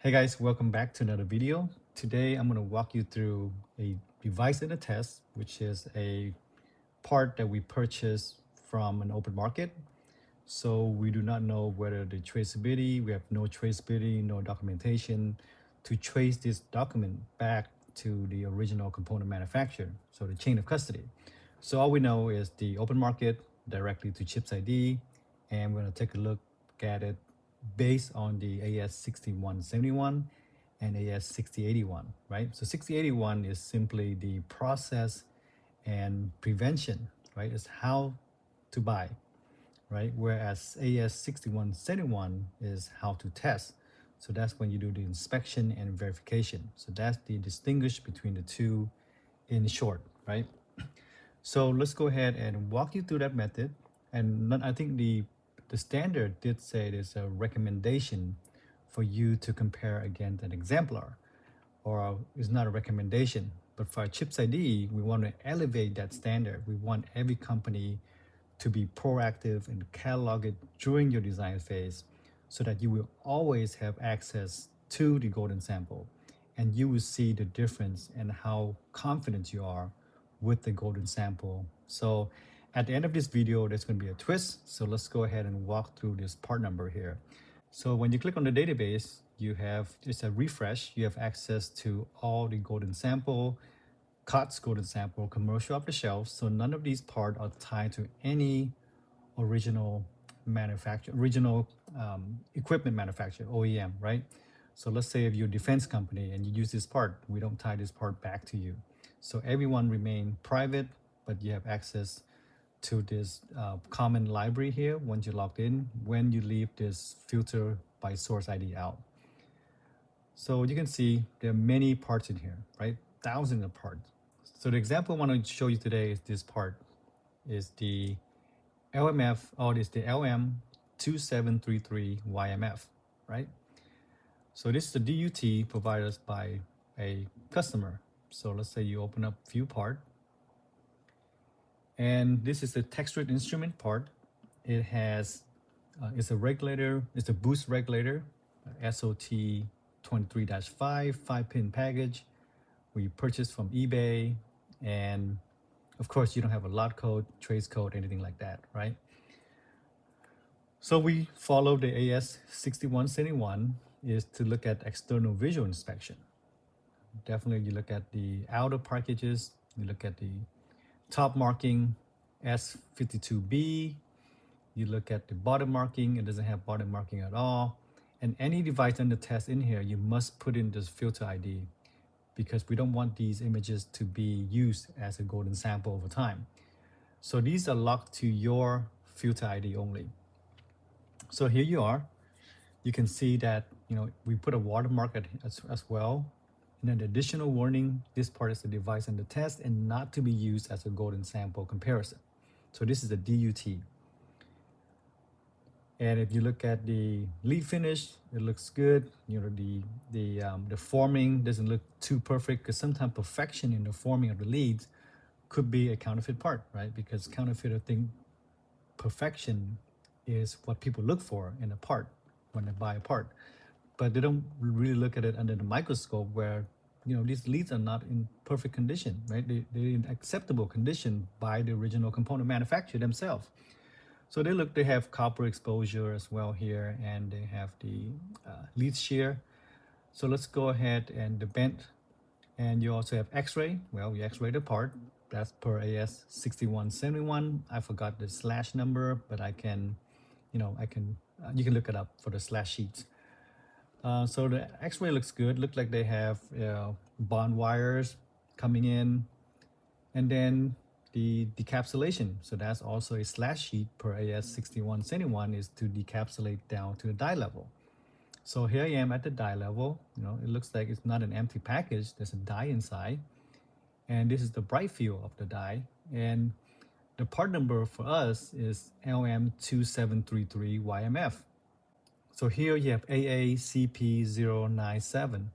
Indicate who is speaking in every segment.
Speaker 1: Hey guys, welcome back to another video. Today I'm going to walk you through a device in a test, which is a part that we purchased from an open market. So we do not know whether the traceability, we have no traceability, no documentation to trace this document back to the original component manufacturer, so the chain of custody. So all we know is the open market directly to chipsID, and we're going to take a look at it based on the AS6171 and AS6081, right? So 6081 is simply the process and prevention, right? It's how to buy, right? Whereas AS6171 is how to test. So that's when you do the inspection and verification. So that's the distinguish between the two in short, right? So let's go ahead and walk you through that method. And I think the standard did say there's a recommendation for you to compare against an exemplar, or it's not a recommendation. But for Chips ID, we want to elevate that standard. We want every company to be proactive and catalog it during your design phase so that you will always have access to the golden sample, and you will see the difference and how confident you are with the golden sample. So at the end of this video, there's going to be a twist. So let's go ahead and walk through this part number here. So when you click on the database, you have just a refresh. You have access to all the golden sample, COTS golden sample, commercial off the shelf. So none of these parts are tied to any original manufacturer, original equipment manufacturer, OEM, right? So let's say if you're a defense company and you use this part, we don't tie this part back to you. So everyone remain private, but you have access to this common library here once you're logged in when you leave this filter by source ID out. So you can see there are many parts in here, right? Thousands of parts. So the example I want to show you today is this part, is the LMF, or is the LM2733YMF, right? So this is the DUT provided by a customer. So let's say you open up view part, and this is the textured instrument part. It has, it's a regulator, it's a boost regulator, SOT 23-5, 5-pin package. We purchased from eBay, and of course you don't have a lot code, trace code, anything like that, right? So we follow the AS6171 is to look at external visual inspection. Definitely you look at the outer packages, you look at the top marking S52B, you look at the bottom marking, it doesn't have bottom marking at all. And any device under test in here, you must put in this filter ID, because we don't want these images to be used as a golden sample over time. So these are locked to your filter ID only. So here you are. You can see that, we put a watermark as well. And then the additional warning, this part is the device under test and not to be used as a golden sample comparison. So this is a DUT. And if you look at the lead finish, it looks good. The forming doesn't look too perfect, because sometimes perfection in the forming of the leads could be a counterfeit part, right? Because counterfeiter think perfection is what people look for in a part when they buy a part, but they don't really look at it under the microscope, where these leads are not in perfect condition, right? They're in acceptable condition by the original component manufacturer themselves. So they have copper exposure as well here, and they have the lead shear. So let's go ahead and the bent, and you also have X-ray. Well, we X-ray the part. That's per AS6171. I forgot the slash number, but I can, you can look it up for the slash sheets. So the X-ray looks good. Look like they have bond wires coming in, and then the decapsulation. So that's also a slash sheet per AS6171 is to decapsulate down to the die level. So here I am at the die level. It looks like it's not an empty package. There's a die inside, and this is the bright field of the die. And the part number for us is LM2733YMF. So here you have AACP097.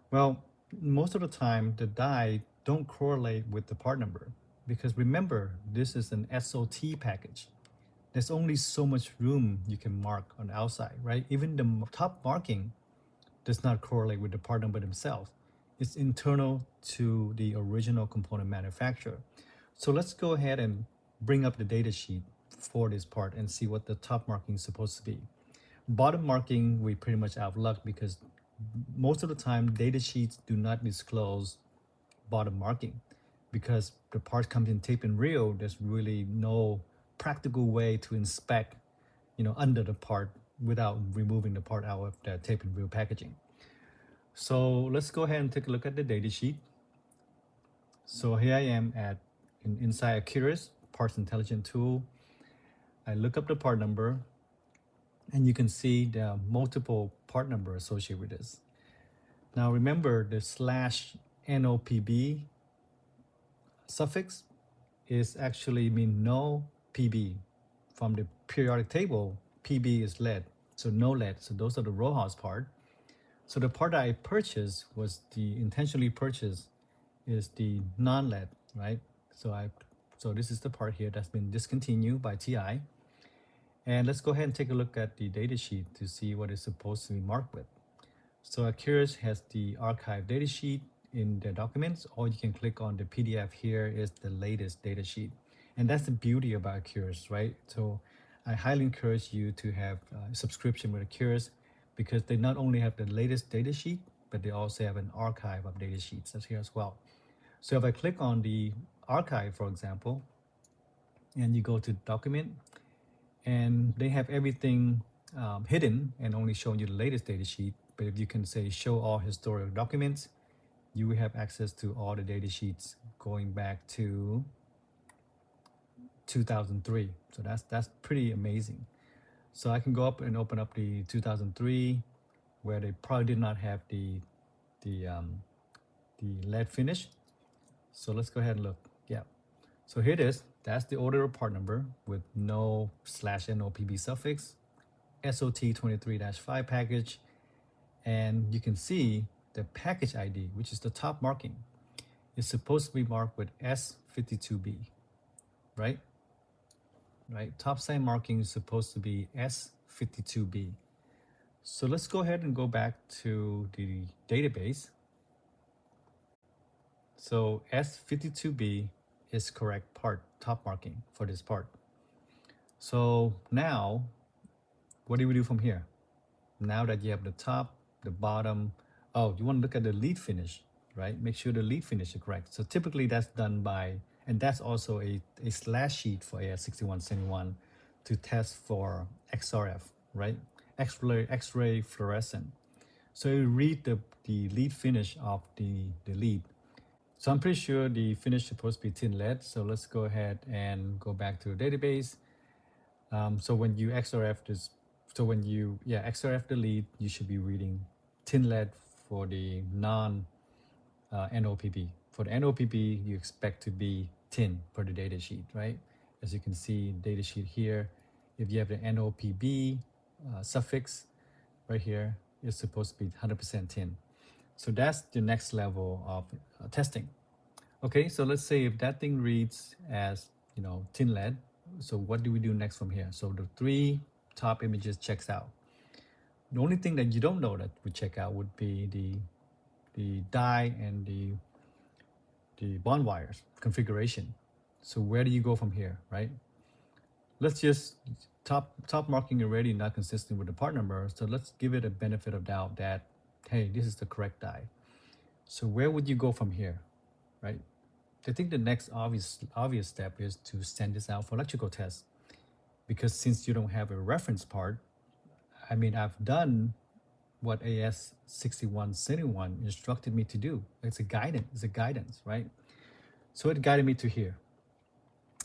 Speaker 1: Well, most of the time the die don't correlate with the part number, because remember, this is an SOT package. There's only so much room you can mark on the outside, right? Even the top marking does not correlate with the part number themselves. It's internal to the original component manufacturer. So let's go ahead and bring up the data sheet for this part and see what the top marking is supposed to be. Bottom marking, we pretty much out of luck because most of the time data sheets do not disclose bottom marking because the part comes in tape and reel. There's really no practical way to inspect, under the part without removing the part out of the tape and reel packaging. So let's go ahead and take a look at the data sheet. So here I am inside Accurus Parts Intelligent tool. I look up the part number, and you can see there are multiple part number associated with this. Now remember the /NOPB suffix is actually mean no PB. From the periodic table, PB is lead, so no lead. So those are the row house part. So the part that I purchased was the intentionally purchased is the non-lead, right? So this is the part here that's been discontinued by TI. And let's go ahead and take a look at the data sheet to see what it's supposed to be marked with. So Accurus has the archive data sheet in the documents, or you can click on the PDF here is the latest data sheet. And that's the beauty about Accurus, right? So I highly encourage you to have a subscription with Accurus because they not only have the latest data sheet, but they also have an archive of data sheets that's here as well. So if I click on the archive, for example, and you go to document, and they have everything hidden and only showing you the latest data sheet. But if you can say show all historical documents, you will have access to all the data sheets going back to 2003. So that's pretty amazing. So I can go up and open up the 2003, where they probably did not have the lead finish. So let's go ahead and look. Yeah. So here it is. That's the order of part number with no /NOPB suffix, SOT23-5 package, and you can see the package ID, which is the top marking, is supposed to be marked with S52B, right? Right. Top side marking is supposed to be S52B. So let's go ahead and go back to the database. So S52B is correct part, top marking for this part. So now, what do we do from here? Now that you have the top, the bottom, oh, you want to look at the lead finish, right? Make sure the lead finish is correct. So typically that's done by, and that's also a slash sheet for AS6171 to test for XRF, right? X-ray fluorescent. So you read the lead finish of the lead. So I'm pretty sure the finish is supposed to be tin lead. So let's go ahead and go back to the database. So when you XRF this, so when you XRF the lead, you should be reading tin lead for the non-NOPB. For the NOPB, you expect to be tin per the data sheet, right? As you can see, data sheet here, if you have the NOPB suffix right here, it's supposed to be 100% tin. So that's the next level of testing. Okay, so let's say if that thing reads as, tin lead, so what do we do next from here? So the 3 top images checks out. The only thing that you don't know that would check out would be the die and the bond wires configuration. So where do you go from here, right? Let's just top marking already not consistent with the part number. So let's give it a benefit of doubt that, hey, this is the correct die. So where would you go from here, right? I think the next obvious step is to send this out for electrical tests, because since you don't have a reference part, I mean, I've done what AS6171 instructed me to do. It's a guidance, right? So it guided me to here.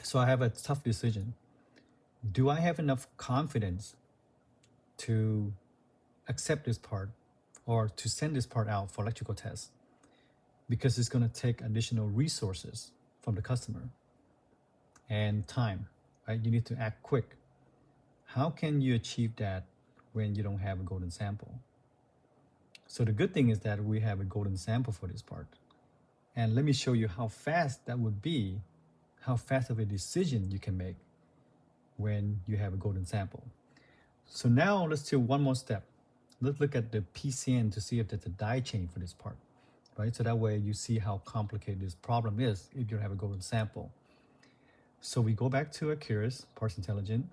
Speaker 1: So I have a tough decision. Do I have enough confidence to accept this part or to send this part out for electrical tests? Because it's going to take additional resources from the customer and time, right? You need to act quick. How can you achieve that when you don't have a golden sample? So the good thing is that we have a golden sample for this part. And let me show you how fast that would be, how fast of a decision you can make when you have a golden sample. So now let's do one more step. let's look at the PCN to see if there's a die chain for this part, right? So that way you see how complicated this problem is if you have a golden sample. So we go back to Accurus, Parse Intelligent.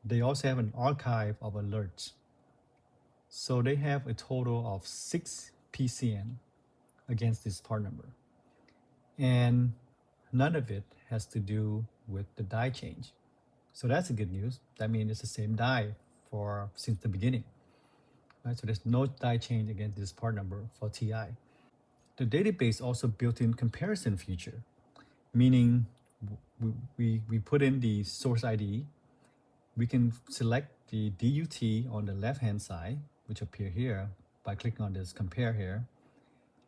Speaker 1: They also have an archive of alerts. So they have a total of 6 PCN against this part number. And none of it has to do with the die change. So that's the good news. That means it's the same die since the beginning. Right? So there's no die change against this part number for TI. The database also built in comparison feature, meaning we put in the source ID. We can select the DUT on the left-hand side, which appear here by clicking on this compare here.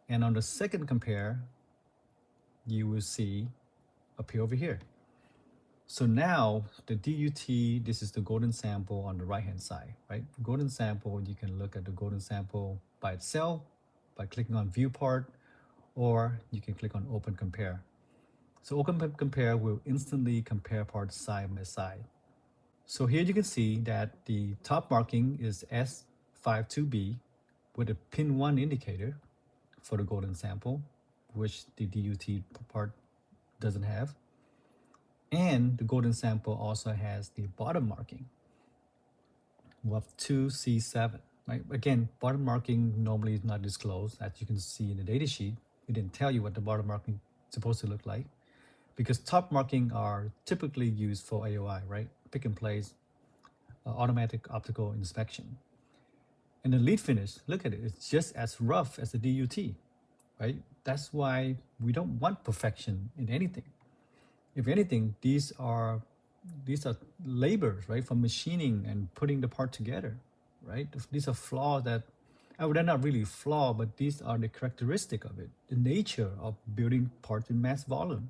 Speaker 1: And on the second compare, you will see appear over here. So now the DUT, this is the golden sample on the right-hand side, right? Golden sample, you can look at the golden sample by itself by clicking on view part, or you can click on open compare. So open compare will instantly compare parts side by side. So here you can see that the top marking is S52B with a pin 1 indicator for the golden sample, which the DUT part doesn't have. And the golden sample also has the bottom marking of 2C7, right? Again, bottom marking normally is not disclosed. As you can see in the data sheet, it didn't tell you what the bottom marking is supposed to look like, because top marking are typically used for AOI, right? Pick and place, automatic optical inspection. And the lead finish, look at it, it's just as rough as the DUT, right? That's why we don't want perfection in anything. If anything, these are labors, right, from machining and putting the part together, right? These are flaws that, they're not really flaw, but these are the characteristic of it, the nature of building parts in mass volume.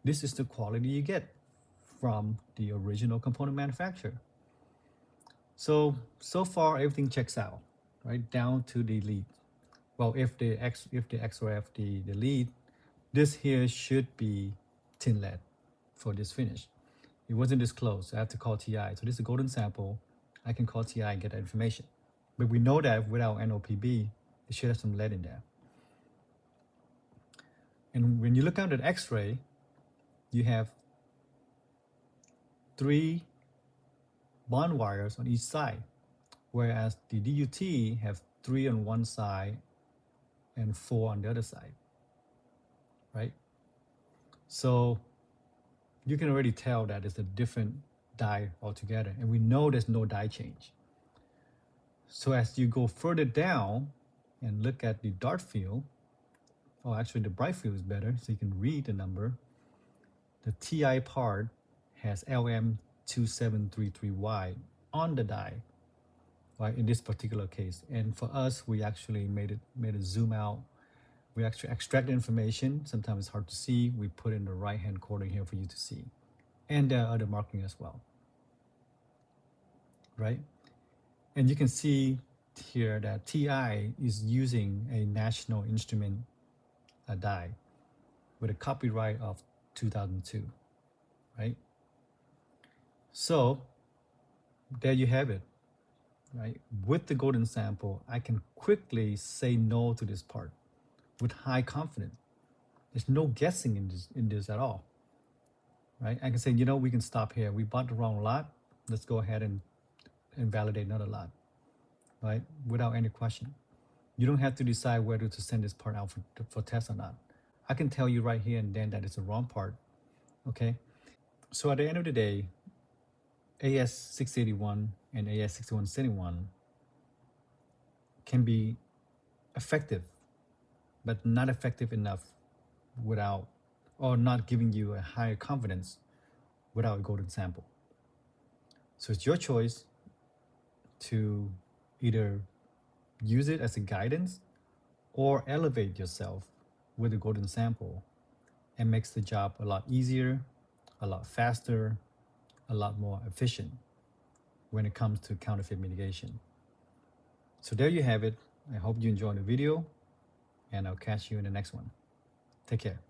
Speaker 1: This is the quality you get from the original component manufacturer. So far everything checks out, right, down to the lead. Well, if the XRF the lead, this here should be tin lead for this finish. It wasn't disclosed, so I have to call TI. So this is a golden sample. I can call TI and get that information. But we know that without NOPB, it should have some lead in there. And when you look at the X-ray, you have 3 bond wires on each side, whereas the DUT have 3 on one side and 4 on the other side, right? So you can already tell that it's a different die altogether, and we know there's no die change. So as you go further down and look at the dark field, or actually the bright field is better, so you can read the number. The TI part has LM2733Y on the die, right, in this particular case. And for us, we actually made it zoom out. We actually extract the information. Sometimes it's hard to see. We put in the right-hand corner here for you to see. And there are other marking as well, right? And you can see here that TI is using a National Instrument die with a copyright of 2002, right? So there you have it, right? With the golden sample, I can quickly say no to this part with high confidence. There's no guessing in this at all, right? I can say, we can stop here. We bought the wrong lot. Let's go ahead and validate another lot, right? Without any question. You don't have to decide whether to send this part out for test or not. I can tell you right here and then that it's a wrong part, okay? So at the end of the day, AS681 and AS6171 can be effective, but not effective enough without, or not giving you a higher confidence without a golden sample. So it's your choice to either use it as a guidance or elevate yourself with a golden sample, and makes the job a lot easier, a lot faster, a lot more efficient when it comes to counterfeit mitigation. So there you have it. I hope you enjoyed the video, and I'll catch you in the next one. Take care.